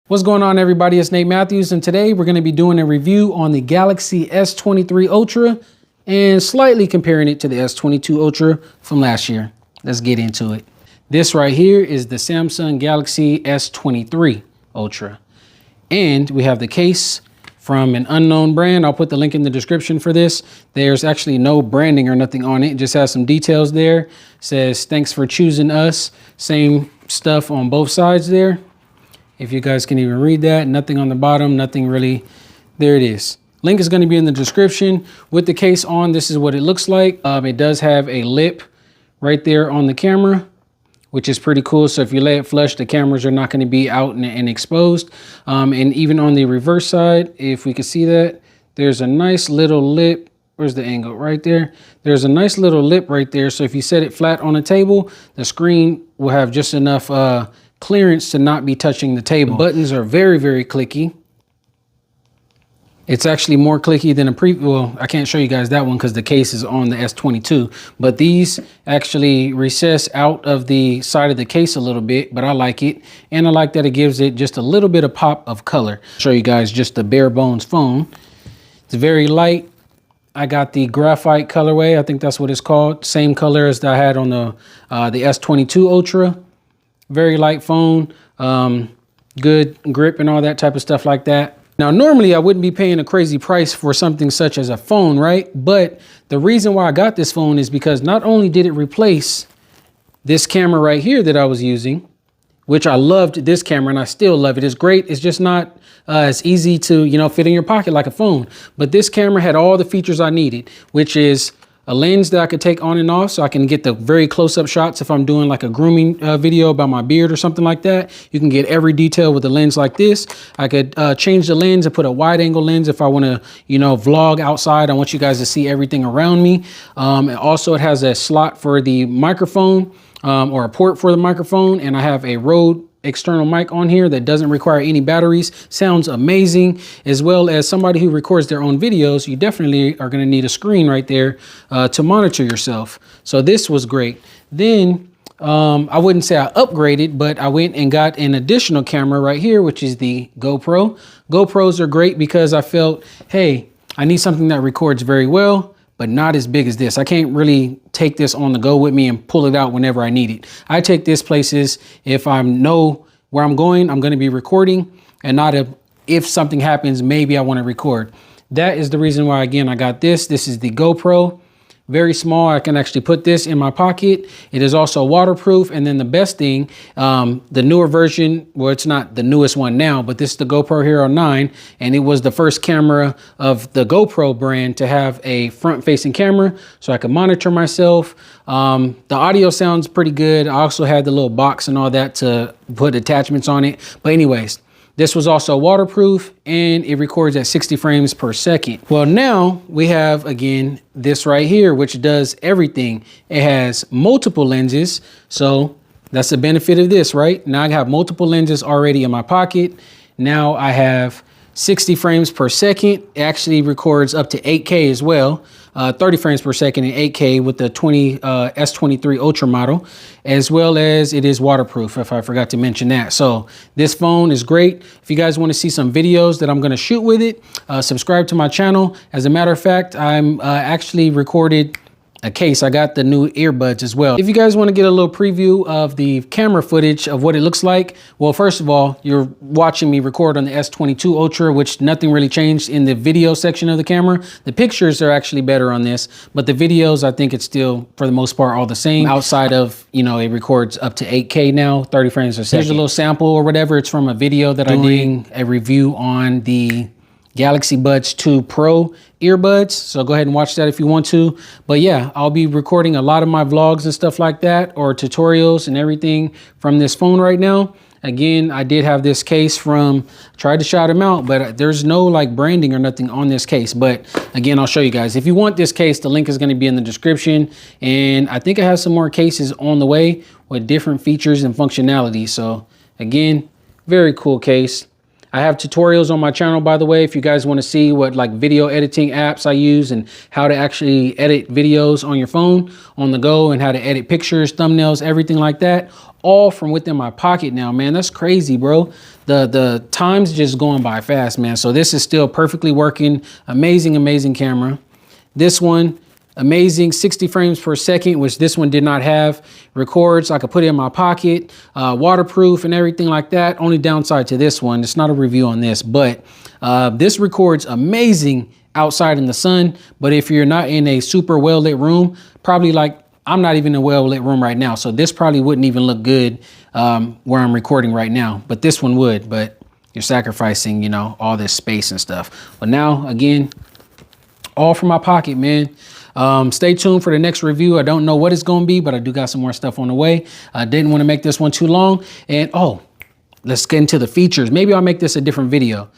What's going on, everybody? It's Nate Matthews, and today we're going to be doing a review on the Galaxy S23 Ultra and slightly comparing it to the S22 Ultra from last year. Let's get into it. This right here is the Samsung Galaxy S23 Ultra, and we have the case from an unknown brand. I'll put the link in the description for this. There's actually no branding or nothing on it. It just has some details there. It says, "Thanks for choosing us." Same stuff on both sides there. If you guys can even read that, nothing on the bottom, nothing really. There it is. Link is going to be in the description. With the case on, this is what it looks like. It does have a lip right there on the camera, which is pretty cool. So if you lay it flush, the cameras are not going to be out and exposed. And even on the reverse side, if we can see that, there's a nice little lip. Where's the angle? Right there. There's a nice little lip right there. So if you set it flat on a table, the screen will have just enough clearance to not be touching the table. The buttons are very, very clicky. It's actually more clicky than a well, I can't show you guys that one because the case is on the S22, but these actually recess out of the side of the case a little bit, but I like it. And I like that it gives it just a little bit of pop of color. Show you guys just the bare bones phone. It's very light. I got the graphite colorway. I think that's what it's called. Same color as I had on the S22 Ultra. Very light phone, good grip and all that type of stuff like that. Now, normally I wouldn't be paying a crazy price for something such as a phone, right? But the reason why I got this phone is because not only did it replace this camera right here that I was using, which I loved this camera and I still love it. It's great. It's just not as easy to, fit in your pocket like a phone. But this camera had all the features I needed, which is a lens that I could take on and off so I can get the very close-up shots if I'm doing like a grooming video about my beard or something like that. You can get every detail with a lens like this. I could change the lens and put a wide angle lens if I want to, vlog outside. I want you guys to see everything around me. And also it has a slot for the microphone or a port for the microphone. And I have a Rode external mic on here that doesn't require any batteries. Sounds amazing. As well as somebody who records their own videos, you definitely are going to need a screen right there to monitor yourself. So this was great. Then I wouldn't say I upgraded, but I went and got an additional camera right here, which is the GoPro. GoPros are great because I felt, hey, I need something that records very well, but not as big as this. I can't really take this on the go with me and pull it out whenever I need it. I take this places if I know where I'm going to be recording, and not if something happens, maybe I want to record. That is the reason why, again, I got this. This is the GoPro. Very small. I can actually put this in my pocket. It is also waterproof. And then the best thing, the newer version, well, it's not the newest one now, but this is the GoPro Hero 9. And it was the first camera of the GoPro brand to have a front facing camera so I can monitor myself. The audio sounds pretty good. I also had the little box and all that to put attachments on it. But anyways, this was also waterproof and it records at 60 frames per second. Well, now we have, again, this right here, which does everything. It has multiple lenses. So that's the benefit of this, right? Now I have multiple lenses already in my pocket. Now I have 60 frames per second. It actually records up to 8K as well. 30 frames per second and 8K with the S23 Ultra model, as well as it is waterproof, if I forgot to mention that. So this phone is great. If you guys want to see some videos that I'm going to shoot with it, subscribe to my channel. As a matter of fact, I'm actually recorded a case. I got the new earbuds as well. If you guys want to get a little preview of the camera footage of what it looks like, well, first of all, you're watching me record on the S22 Ultra, which nothing really changed in the video section of the camera. The pictures are actually better on this, but the videos, I think it's still, for the most part, all the same. Outside of, it records up to 8K now, 30 frames per second. Here's a little sample or whatever. It's from a video that I did, a review on the Galaxy Buds 2 Pro earbuds. So go ahead and watch that if you want to. But yeah, I'll be recording a lot of my vlogs and stuff like that, or tutorials and everything from this phone right now. Again, I did have this case from, tried to shout him out, but there's no like branding or nothing on this case. But again, I'll show you guys. If you want this case, the link is going to be in the description. And I think I have some more cases on the way with different features and functionality. So again, very cool case. I have tutorials on my channel, by the way, if you guys want to see what like video editing apps I use and how to actually edit videos on your phone on the go and how to edit pictures, thumbnails, everything like that, all from within my pocket now, man. That's crazy, bro. The time's just going by fast, man. So this is still perfectly working. Amazing, amazing camera. This one, amazing 60 frames per second, which this one did not have. Records, I could put it in my pocket, waterproof and everything like that. Only downside to this one, it's not a review on this, but this records amazing outside in the sun. But if you're not in a super well lit room, probably like, I'm not even in a well lit room right now, so this probably wouldn't even look good where I'm recording right now, but this one would. But you're sacrificing, you know, all this space and stuff. But now, again, all from my pocket, man. Stay tuned for the next review. I don't know what it's going to be, but I do got some more stuff on the way. I didn't want to make this one too long. And oh, let's get into the features. Maybe I'll make this a different video.